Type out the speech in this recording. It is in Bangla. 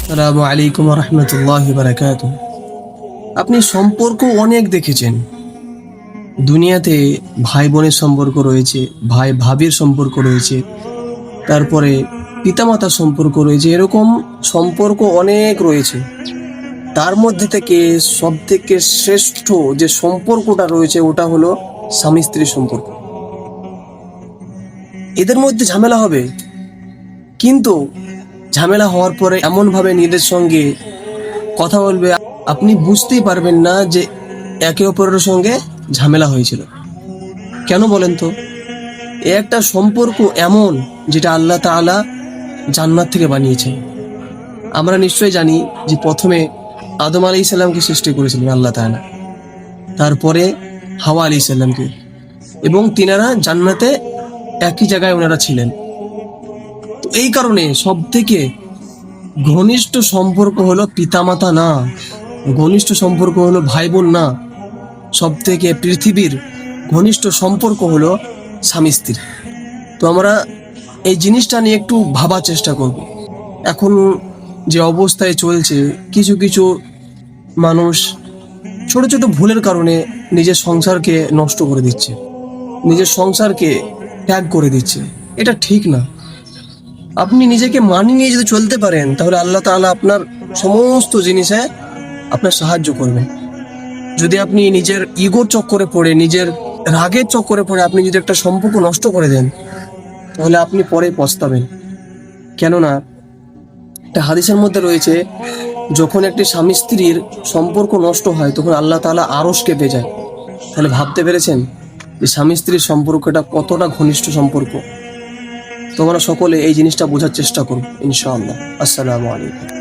আসসালামু আলাইকুম রহমতুল্লাহি বারাকাতুহু। আপনি সম্পর্ক অনেক দেখেছেন দুনিয়াতে। ভাই বোনের সম্পর্ক রয়েছে, ভাই ভাবির সম্পর্ক রয়েছে, তারপরে পিতামাতার সম্পর্ক রয়েছে, এরকম সম্পর্ক অনেক রয়েছে। তার মধ্যে থেকে সব থেকে শ্রেষ্ঠ যে সম্পর্কটা রয়েছে ওটা হলো স্বামী স্ত্রীর সম্পর্ক। এদের মধ্যে ঝামেলা হবে, কিন্তু ঝামেলা হওয়ার পরে এমনভাবে নিজের সঙ্গে কথা বলবে আপনি বুঝতেই পারবেন না যে একে অপরের সঙ্গে ঝামেলা হয়েছিল। কেন বলেন তো? এ একটা সম্পর্ক এমন যেটা আল্লাহ তাআলা জান্নাত থেকে বানিয়েছেন। আমরা নিশ্চয়ই জানি যে প্রথমে আদম আলাইহিস সালামকে সৃষ্টি করেছিলেন আল্লাহ তাআলা, তারপরে হাওয়া আলাইহিস সালামকে, এবং তিনারা জান্নাতে একই জায়গায় ওনারা ছিলেন। তো এই কারণে সব থেকে ঘনিষ্ঠ সম্পর্ক হলো পিতামাতা না, ঘনিষ্ঠ সম্পর্ক হলো ভাই বোন না, সব থেকে পৃথিবীর ঘনিষ্ঠ সম্পর্ক হলো স্বামী স্ত্রী। তো আমরা এই জিনিসটা নিয়ে একটু ভাবার চেষ্টা করব। এখন যে অবস্থায় চলছে, কিছু কিছু মানুষ ছোট ছোট ভুলের কারণে নিজের সংসারকে নষ্ট করে দিচ্ছে, নিজের সংসারকে ত্যাগ করে দিচ্ছে। এটা ঠিক না। আপনি নিজেকে মানিয়ে নিয়ে যদি চলতে পারেন তাহলে আল্লাহ তাআলা আপনার সমস্ত জিনিসে আপনার সাহায্য করবেন। যদি আপনি নিজের ইগোর চক্করে পড়ে, নিজের রাগের চক্করে পড়ে আপনি যদি একটা সম্পর্ক নষ্ট করে দেন তাহলে আপনি পরে পস্তাবেন। কেননা একটা হাদিসের মধ্যে রয়েছে, যখন একটি স্বামী স্ত্রীর সম্পর্ক নষ্ট হয় তখন আল্লাহ তাআলা আরশ কেঁপে যায়। তাহলে ভাবতে পেরেছেন যে স্বামী স্ত্রীর সম্পর্কটা কতটা ঘনিষ্ঠ সম্পর্ক। তোমরা সকলে এই জিনিসটা বোঝার চেষ্টা করো ইনশাআল্লাহ। আসসালামু আলাইকুম।